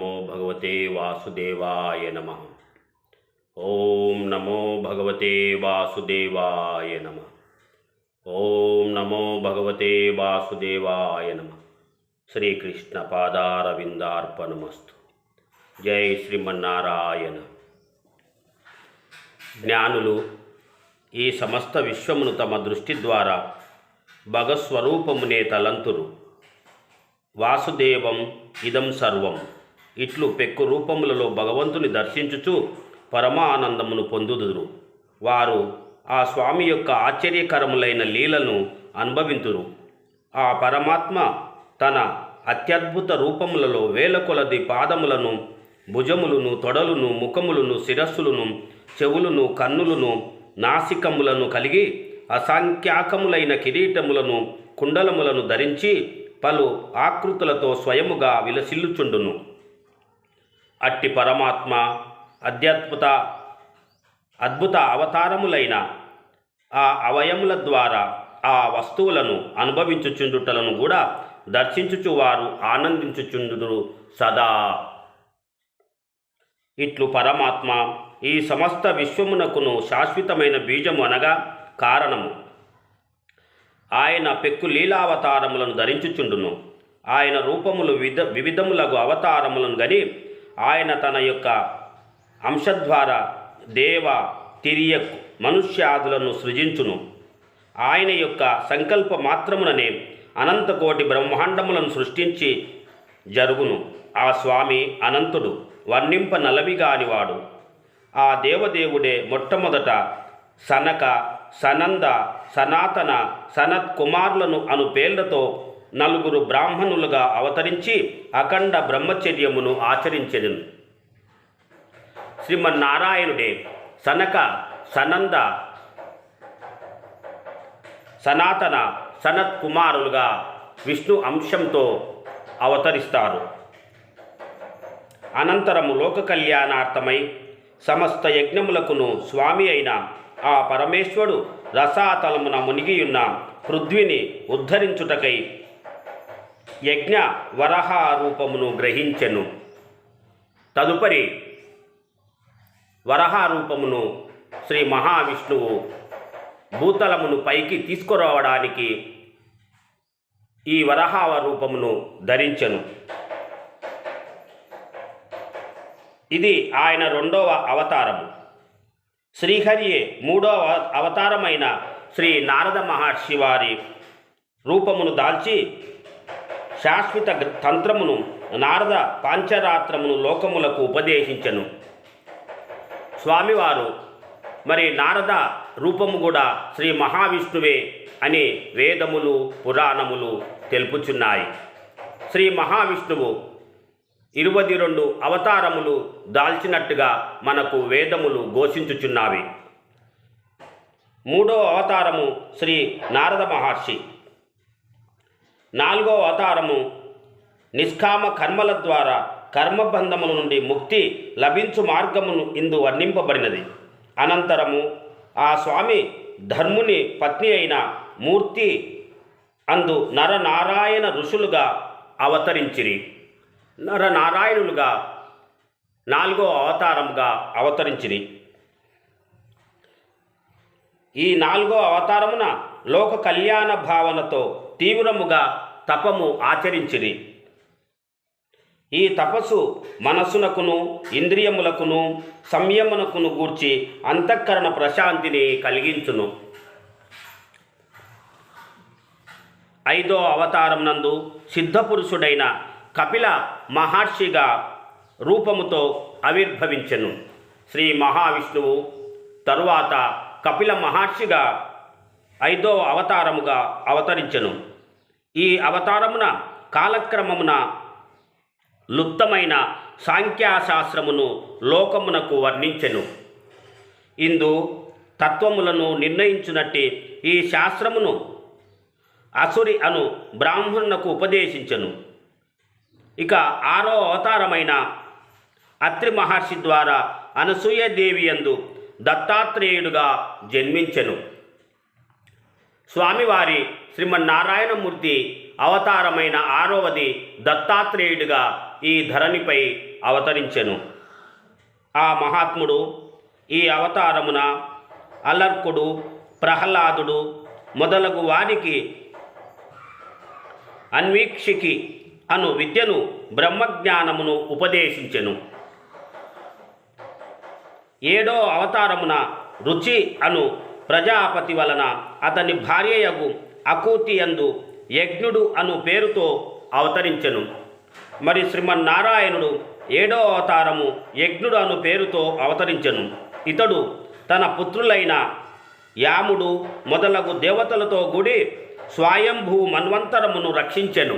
नमो भगवते वासुदेवाय नमः। ओम नमो भगवते वासुदेवाय नमः। ओम नमो भगवते वासुदेवाय नमः। श्री कृष्ण पादारविंदार्पणमस्तु। जय श्रीमन्नारायण। జ్ఞానులు ఈ సమస్త విశ్వమును తమ దృష్టి ద్వారా భగస్వరూపమునే తలంతురు. వాసుదేవం ఇదం సర్వం ఇట్లు పెక్కు రూపములలో భగవంతుని దర్శించుచు పరమానందమును పొందుదురు. వారు ఆ స్వామి యొక్క ఆశ్చర్యకరములైన లీలను అనుభవింతురు. ఆ పరమాత్మ తన అత్యద్భుత రూపములలో వేల కొలది పాదములను, భుజములను, తొడలును, ముఖములను, శిరస్సులను, చెవులను, కన్నులను, నాసికములను కలిగి అసంఖ్యాకములైన కిరీటములను, కుండలములను ధరించి పలు ఆకృతులతో స్వయముగా విలసిల్లుచుండును. అట్టి పరమాత్మ అద్భుత అవతారములైన ఆ అవయముల ద్వారా ఆ వస్తువులను అనుభవించుచుండుటలను కూడా దర్శించుచు వారు ఆనందించుచుండురు సదా. ఇట్లు పరమాత్మ ఈ సమస్త విశ్వమునకును శాశ్వతమైన బీజము అనగా కారణము. ఆయన పెక్కు లీలావతారములను ధరించుచుండును. ఆయన రూపములు వివిధములగు అవతారములను గని ఆయన తన యొక్క అంశద్వారా దేవ, తిరియక్, మనుష్యాదులను సృజించును. ఆయన యొక్క సంకల్ప మాత్రముననే అనంతకోటి బ్రహ్మాండములను సృష్టించి జరుగును. ఆ స్వామి అనంతుడు, వర్ణింప నలవిగానివాడు. ఆ దేవదేవుడే మొట్టమొదట సనక, సనంద, సనాతన, సనత్ కుమారులను అను పేర్లతో నలుగురు బ్రాహ్మణులుగా అవతరించి అఖండ బ్రహ్మచర్యమును ఆచరించెను. శ్రీమన్నారాయణుడే సనక, సనంద, సనాతన, సనత్ కుమారులుగా విష్ణు అంశంతో అవతరిస్తారు. అనంతరము లోక కళ్యాణార్థమై సమస్త యజ్ఞములకును స్వామి అయిన ఆ పరమేశ్వరుడు రసాతలమున మునిగియున్న పృథ్వీని ఉద్ధరించుటకై యజ్ఞ వరహ రూపమును గ్రహించెను. తదుపరి వరహ రూపమును శ్రీ మహావిష్ణువు భూతలమును పైకి తీసుకురావడానికి ఈ వరహ రూపమును ధరించెను. ఇది ఆయన రెండవ అవతారము. శ్రీహరియే మూడవ అవతారమైన శ్రీ నారద మహర్షి వారి రూపమును దాల్చి శాశ్వత తంత్రమును, నారద పాంచరాత్రమును లోకములకు ఉపదేశించెను. స్వామివారు మరి నారద రూపము కూడా శ్రీ మహావిష్ణువే అని వేదములు, పురాణములు తెలుపుచున్నాయి. శ్రీ మహావిష్ణువు 22 అవతారములు దాల్చినట్టుగా మనకు వేదములు ఘోషించుచున్నావి. మూడో అవతారము శ్రీ నారద మహర్షి. 4వ అవతారము నిష్కామ కర్మల ద్వారా కర్మబంధముల నుండి ముక్తి లభించు మార్గమును ఇందు వర్ణింపబడినది. అనంతరము ఆ స్వామి ధర్ముని పత్ని అయిన మూర్తి అందు నరనారాయణ ఋషులుగా అవతరించిరి. నరనారాయణులుగా 4వ అవతారముగా అవతరించిరి. ఈ 4వ అవతారమున లోక కళ్యాణ భావనతో తీవ్రముగా తపము ఆచరించిరి. ఈ తపస్సు మనస్సునకును, ఇంద్రియములకును, సంయమనకును గూర్చి అంతఃకరణ ప్రశాంతిని కలిగించును. 5వ అవతారం నందు సిద్ధపురుషుడైన కపిల మహర్షిగా రూపముతో ఆవిర్భవించెను. శ్రీ మహావిష్ణువు తరువాత కపిల మహర్షిగా 5వ అవతారముగా అవతరించెను. ఈ అవతారమున కాలక్రమమున లుప్తమైన సాంఖ్యాశాస్త్రమును లోకమునకు వర్ణించెను. ఇందు తత్వములను నిర్ణయించునట్టి ఈ శాస్త్రమును అసురి అను బ్రాహ్మణునకు ఉపదేశించెను. ఇక 6వ అవతారమైన అత్రి మహర్షి ద్వారా అనసూయదేవి యందు దత్తాత్రేయుడుగా జన్మించెను. స్వామివారి శ్రీమన్నారాయణమూర్తి అవతారమైన ఆరవది దత్తాత్రేయుడిగా ఈ ధరణిపై అవతరించెను. ఆ మహాత్ముడు ఈ అవతారమున అలర్కుడు, ప్రహ్లాదుడు మొదలగు వారికి అన్వీక్షికి అను విద్యను, బ్రహ్మజ్ఞానమును ఉపదేశించెను. 7వ అవతారమున రుచి అను ప్రజాపతి వలన అతని భార్యయగు అకూతి యందు యజ్ఞుడు అను పేరుతో అవతరించెను. మరి శ్రీమన్నారాయణుడు 7వ అవతారము యజ్ఞుడు అను పేరుతో అవతరించెను. ఇతడు తన పుత్రులైన యాముడు మొదలగు దేవతలతో కూడి స్వయంభూ మన్వంతరమును రక్షించెను.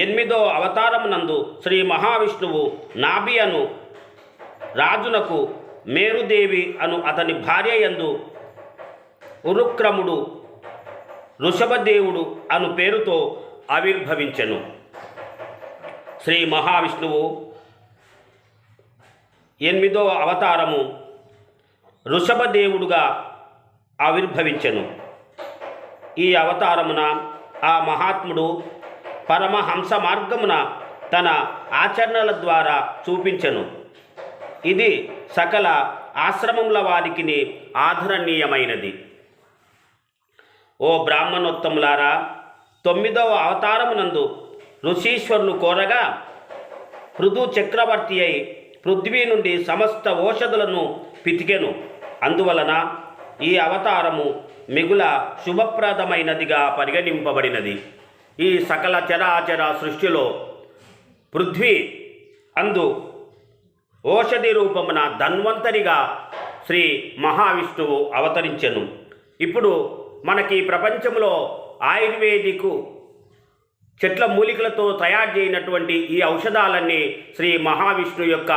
8వ అవతారమునందు శ్రీ మహావిష్ణువు నాభి అను రాజునకు మేరుదేవి అను అతని భార్య యందు ఉరుక్రముడు ఋషభదేవుడు అను పేరుతో ఆవిర్భవించెను. శ్రీ మహావిష్ణువు 8వ అవతారము ఋషభదేవుడుగా ఆవిర్భవించెను. ఈ అవతారమున ఆ మహాత్ముడు పరమహంస మార్గమున తన ఆచరణల ద్వారా చూపించెను. ఇది సకల ఆశ్రమముల వారికి ఆదరణీయమైనది. ఓ బ్రాహ్మణోత్తములారా, 9వ అవతారమునందు ఋషీశ్వరులు కోరగా పృథు చక్రవర్తి అయి పృథ్వీ నుండి సమస్త ఓషధులను పితికెను. అందువలన ఈ అవతారము మిగుల శుభప్రదమైనదిగా పరిగణింపబడినది. ఈ సకల చరాచర సృష్టిలో పృథ్వీ అందు ఓషధి రూపమున ధన్వంతరిగా శ్రీ మహావిష్ణువు అవతరించెను. ఇప్పుడు మనకి ప్రపంచంలో ఆయుర్వేదికు చెట్ల మూలికలతో తయారు చేయనటువంటి ఈ ఔషధాలన్నీ శ్రీ మహావిష్ణు యొక్క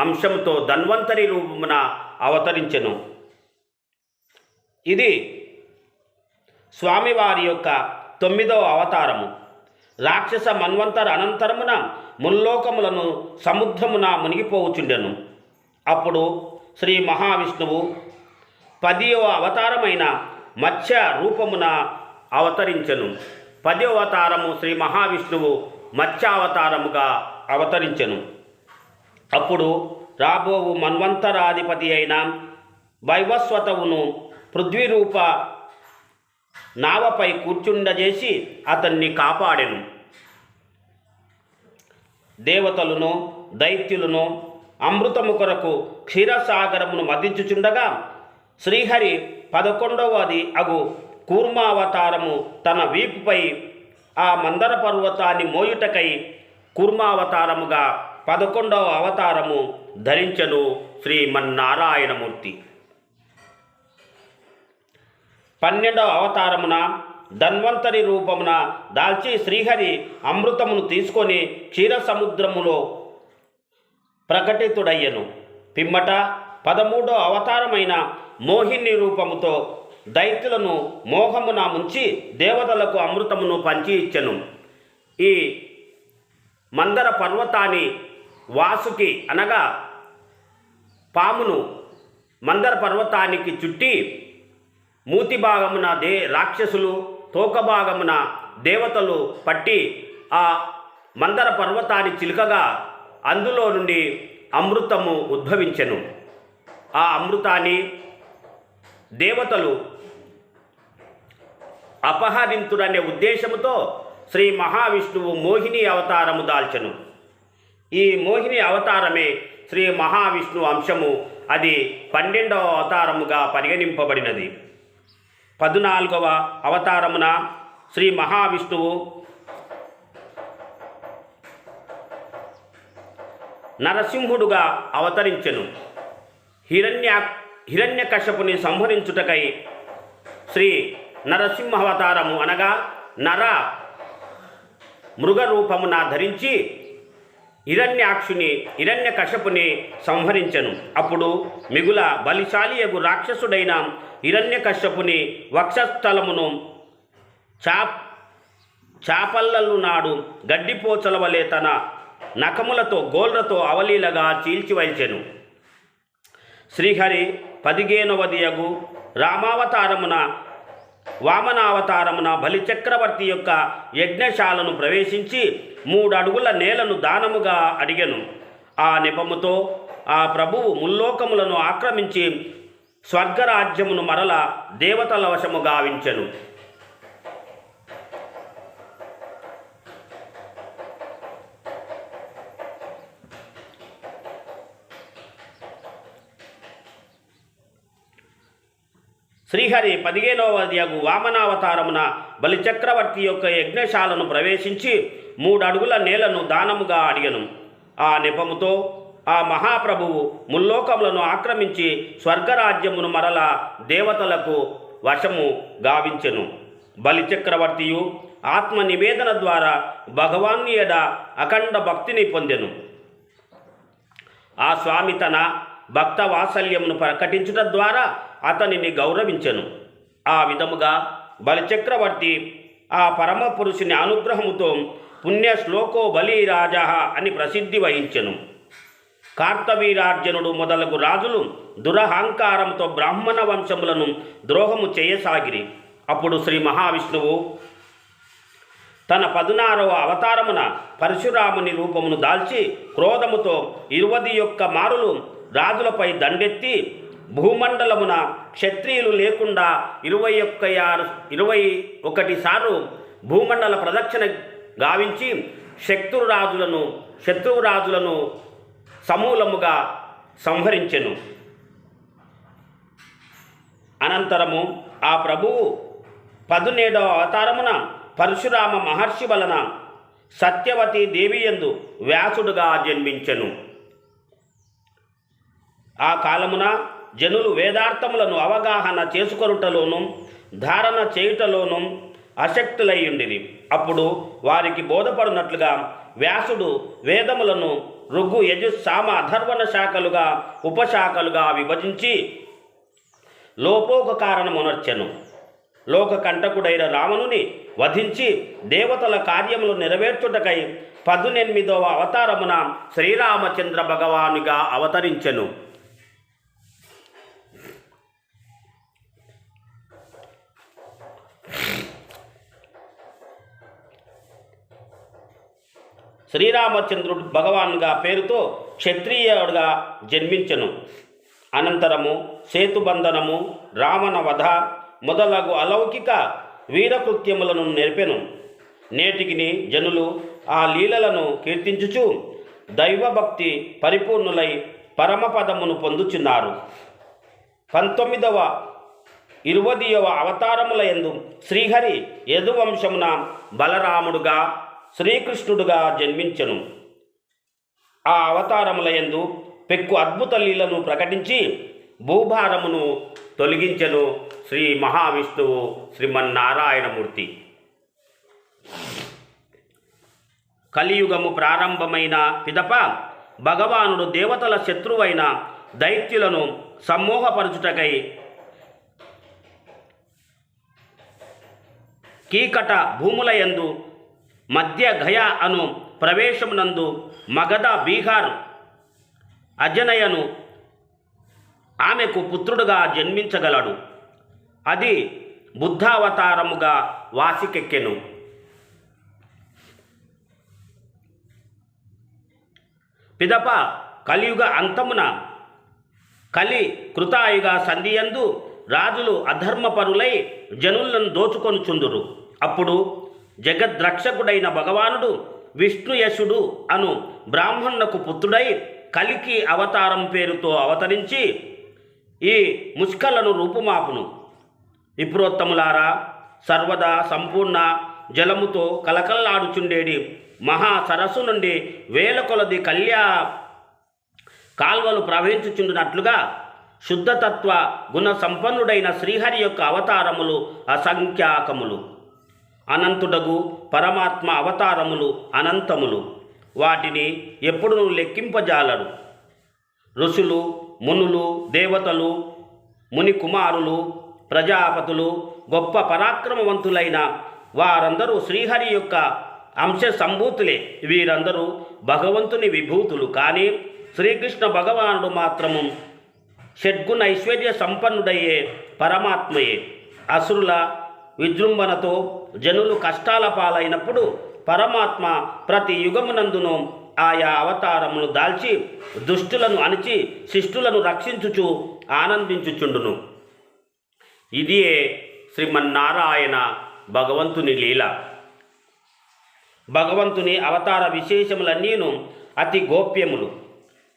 అంశంతో ధన్వంతరి రూపమున అవతరించెను. ఇది స్వామివారి యొక్క 9వ అవతారము. రాక్షస మన్వంతర అనంతరమున ముల్లోకములను సముద్రమున మునిగిపోవుచుండెను. అప్పుడు శ్రీ మహావిష్ణువు 10వ అవతారమైన మత్స్య రూపమున అవతరించెను. 10వ అవతారము శ్రీ మహావిష్ణువు మత్స్యావతారముగా అవతరించెను. అప్పుడు రాబోవు మన్వంతరాధిపతి అయిన వైవస్వతవును పృథ్వీరూప నావపై కూర్చుండజేసి అతన్ని కాపాడెను. దేవతలను దైత్యులను అమృతము కొరకు క్షీరసాగరమును మదించుచుండగా శ్రీహరి 11వది అగు కూర్మావతారము తన వీపుపై ఆ మందర పర్వతాన్ని మోయుటకై కూర్మావతారముగా 11వ అవతారము ధరించెను శ్రీమన్నారాయణమూర్తి. 12వ అవతారమున ధన్వంతరి రూపమున దాల్చి శ్రీహరి అమృతమును తీసుకొని క్షీరసముద్రములో ప్రకటితుడయ్యను. పిమ్మట 13వ అవతారమైన మోహిని రూపముతో దైత్యులను మోహమున ముంచి దేవతలకు అమృతమును పంచి ఇచ్చెను. ఈ మందర పర్వతాన్ని వాసుకి అనగా పామును మందర పర్వతానికి చుట్టి మూతి భాగమున రాక్షసులు, తోక భాగమున దేవతలు పట్టి ఆ మందర పర్వతాన్ని చిలుకగా అందులో నుండి అమృతము ఉద్భవించెను. ఆ అమృతాన్ని దేవతలు అపహరింతుడనే ఉద్దేశముతో శ్రీ మహావిష్ణువు మోహిని అవతారము దాల్చెను. ఈ మోహిని అవతారమే శ్రీ మహావిష్ణువు అంశము. అది 12వ అవతారముగా పరిగణింపబడినది. 14వ అవతారమున శ్రీ మహావిష్ణువు నరసింహుడుగా అవతరించెను. హిరణ్యకశపుని సంహరించుటకై శ్రీ నరసింహావతారము అనగా నర మృగరూపమున ధరించి హిరణ్యకశపుని సంహరించెను. అప్పుడు మిగుల బలిశాలియగు రాక్షసుడైన హిరణ్యకశపుని వక్షస్థలమును చాపల్లలు నాడు గడ్డిపోచల వలె తన నఖములతో గోల్రతో అవలీలగా చీల్చివల్చెను. శ్రీహరి 15వది రామావతారమున వామనావతారమున బలిచక్రవర్తి యొక్క యజ్ఞశాలను ప్రవేశించి 3 అడుగుల నేలను దానముగా అడిగెను. ఆ నెపముతో ఆ ప్రభువు ముల్లోకములను ఆక్రమించి స్వర్గరాజ్యమును మరల దేవతల వశము గావించెను. శ్రీహరి 15వ అధ్యాయము వామనావతారమున బలిచక్రవర్తి యొక్క యజ్ఞశాలను ప్రవేశించి 3 అడుగుల నేలను దానముగా అడిగెను. ఆ నెపముతో ఆ మహాప్రభువు ముల్లోకములను ఆక్రమించి స్వర్గరాజ్యమును మరల దేవతలకు వశము గావించెను. బలిచక్రవర్తియు ఆత్మ నివేదన ద్వారా భగవాన్ని ఎడ అఖండ భక్తిని పొందెను. ఆ స్వామి తన భక్త వాత్సల్యమును ప్రకటించుట ద్వారా అతనిని గౌరవించెను. ఆ విధముగా బలిచక్రవర్తి ఆ పరమ పురుషుని అనుగ్రహముతో పుణ్య శ్లోకో బలి రాజా అని ప్రసిద్ధి వహించెను. కార్తవీరార్జునుడు మొదలగు రాజులు దురహంకారంతో బ్రాహ్మణ వంశములను ద్రోహము చేయసాగిరి. అప్పుడు శ్రీ మహావిష్ణువు తన 16వ అవతారమున పరశురాముని రూపమును దాల్చి క్రోధముతో 21 మారులు రాజులపై దండెత్తి భూమండలమున క్షత్రియులు లేకుండా 21 సార్లు భూమండల ప్రదక్షిణ గావించి శత్రురాజులను సమూలముగా సంహరించెను. అనంతరము ఆ ప్రభువు 17వ అవతారమున పరశురామ మహర్షి వలన సత్యవతి దేవియందు వ్యాసుడుగా జన్మించెను. ఆ కాలమున జనులు వేదార్థములను అవగాహన చేసుకొనుటలోను ధారణ చేయుటలోను అశక్తులయ్యుండిరి. అప్పుడు వారికి బోధపడినట్లుగా వ్యాసుడు వేదములను ఋగు యజు సామ అధర్వణ శాఖలుగా ఉపశాఖలుగా విభజించి లోపోపకారణమునర్చెను. లోకకంటకుడైన రావణుని వధించి దేవతల కార్యములు నెరవేర్చుటకై 18వ అవతారమున శ్రీరామచంద్ర భగవానుగా అవతరించెను. శ్రీరామచంద్రుడు భగవాన్గా పేరుతో క్షత్రియుడుగా జన్మించెను. అనంతరము సేతుబంధనము, రావణ వధ మొదలగు అలౌకిక వీరకృత్యములను నెరిపెను. నేటికి జనులు ఆ లీలలను కీర్తించుచు దైవభక్తి పరిపూర్ణులై పరమపదమును పొందుచున్నారు. 19వ 20వ అవతారములయందు శ్రీహరి యదువంశమున బలరాముడుగా శ్రీకృష్ణుడుగా జన్మించెను. ఆ అవతారములయందు పెక్కు అద్భుత లీలను ప్రకటించి భూభారమును తొలగించెను శ్రీ మహావిష్ణువు శ్రీమన్నారాయణమూర్తి. కలియుగము ప్రారంభమైన పిదప భగవానుడు దేవతల శత్రువైన దైత్యులను సమ్మోహపరచుటకై కీకట భూములయందు మధ్య గయ అను ప్రవేశమునందు మగధ బీహార్ అజనయను ఆమెకు పుత్రుడుగా జన్మించగలడు. అది బుద్ధావతారముగా వాసికెక్కెను. పిదప కలియుగ అంతమున కలి కృతాయుగ సంధియందు రాజులు అధర్మపరులై జనులను దోచుకొనుచుందురు. అప్పుడు జగద్రక్షకుడైన భగవానుడు విష్ణుయశుడు అను బ్రాహ్మణునకు పుత్రుడై కలికి అవతారం పేరుతో అవతరించి ఈ ముష్కలను రూపుమాపును. విప్రోత్తములారా, సర్వదా సంపూర్ణ జలముతో కలకల్లాడుచుండేడి మహా సరస్సు నుండి వేల కొలది కాల్వలు ప్రవహించుచుండునట్లుగా శుద్ధతత్వ గుణ సంపన్నుడైన శ్రీహరి యొక్క అవతారములు అసంఖ్యాకములు. అనంతుడగు పరమాత్మ అవతారములు అనంతములు. వాటిని ఎప్పుడూ లెక్కింపజాలరు. ఋషులు, మునులు, దేవతలు, ముని కుమారులు, ప్రజాపతులు, గొప్ప పరాక్రమవంతులైన వారందరూ శ్రీహరి యొక్క అంశ సంభూతులే. వీరందరూ భగవంతుని విభూతులు. కానీ శ్రీకృష్ణ భగవానుడు మాత్రము షడ్గుణ ఐశ్వర్య సంపన్నుడయ్యే పరమాత్మయే. అసురుల విజృంభణతో జనులు కష్టాల పాలైనప్పుడు పరమాత్మ ప్రతి యుగమునందును ఆయా అవతారములు దాల్చి దుష్టులను అణిచి శిష్టులను రక్షించుచు ఆనందించుచుండును. ఇదియే శ్రీమన్నారాయణ భగవంతుని లీల. భగవంతుని అవతార విశేషములన్నీను అతి గోప్యములు.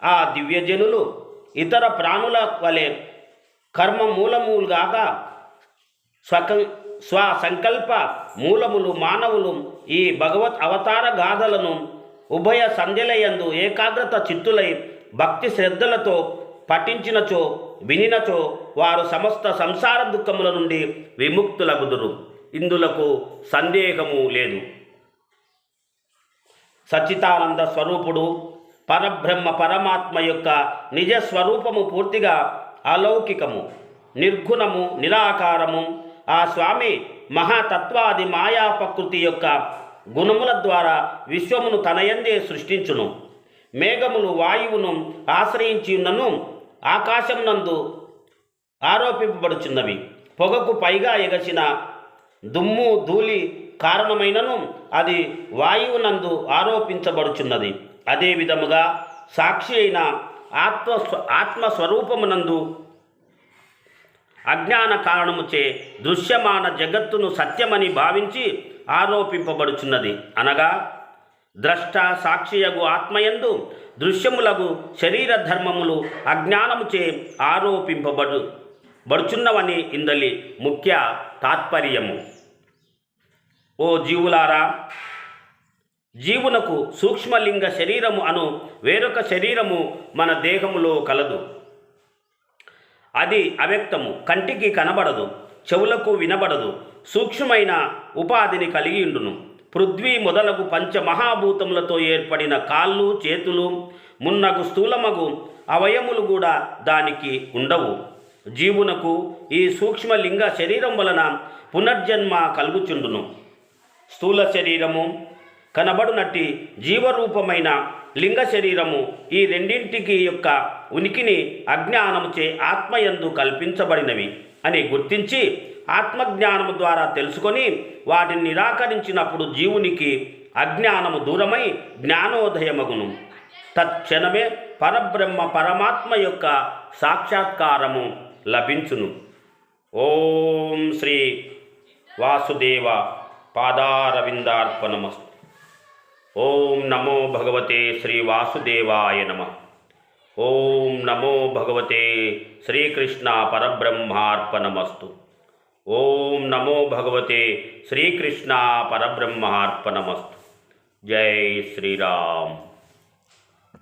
ఆ దివ్యజనులు ఇతర ప్రాణుల వలె కర్మ మూలములుగాక స్వసంకల్ప మూలములు మానవులు ఈ భగవత్ అవతార గాథలను ఉభయ సంధ్యలయందు ఏకాగ్రత చిత్తులై భక్తి శ్రద్ధలతో పఠించినచో వినినచో వారు సమస్త సంసార దుఃఖముల నుండి విముక్తులగుదురు. ఇందులకు సందేహము లేదు. సచ్చిదానంద స్వరూపుడు పరబ్రహ్మ పరమాత్మ యొక్క నిజ స్వరూపము పూర్తిగా అలౌకికము, నిర్గుణము, నిరాకారము. ఆ స్వామి మహాతత్వాది మాయా ప్రకృతి యొక్క గుణముల ద్వారా విశ్వమును తనయందే సృష్టించును. మేఘములు వాయువును ఆశ్రయించి ఉన్నను ఆకాశమునందు ఆరోపింపబడుచున్నవి. పొగకు పైగా ఎగసిన దుమ్ము ధూళి కారణమైనను అది వాయువునందు ఆరోపించబడుచున్నది. అదే విధముగా సాక్షి అయిన ఆత్మస్వరూపమునందు అజ్ఞాన కారణముచే దృశ్యమాన జగత్తును సత్యమని భావించి ఆరోపింపబడుచున్నది. అనగా ద్రష్ట సాక్షియగు ఆత్మయందు దృశ్యములగు శరీర ధర్మములు అజ్ఞానముచే ఆరోపింపబడుచున్నవని ఇందలి ముఖ్య తాత్పర్యము. ఓ జీవులారా, జీవునకు సూక్ష్మలింగ శరీరము అను వేరొక శరీరము మన దేహములో కలదు. అది అవ్యక్తము, కంటికి కనబడదు, చెవులకు వినబడదు, సూక్ష్మమైన ఉపాధిని కలిగి ఉండును. పృథ్వీ మొదలగు పంచమహాభూతములతో ఏర్పడిన కాళ్ళు, చేతులు, మున్నగు స్థూలమగు అవయములు కూడా దానికి ఉండవు. జీవునకు ఈ సూక్ష్మలింగ శరీరం వలన పునర్జన్మ కలుగుచుండును. స్థూల శరీరము, కనబడునట్టి జీవరూపమైన లింగ శరీరము, ఈ రెండింటికి యొక్క ఉనికిని అజ్ఞానముచే ఆత్మయందు కల్పించబడినవి అని గుర్తించి ఆత్మజ్ఞానము ద్వారా తెలుసుకొని వాటిని నిరాకరించినప్పుడు జీవునికి అజ్ఞానము దూరమై జ్ఞానోదయమగును. తత్క్షణమే పరబ్రహ్మ పరమాత్మ యొక్క సాక్షాత్కారము లభించును. ఓం శ్రీ వాసుదేవ పాదారవిందార్పణమస్తు. ఓం నమో భగవతే శ్రీ వాసుదేవాయ నమః. ఓం నమో భగవతే శ్రీకృష్ణ పరబ్రహ్మార్పణమస్తు. ఓం నమో భగవతే శ్రీకృష్ణ పరబ్రహ్మార్పణమస్తు. జై శ్రీరామ్.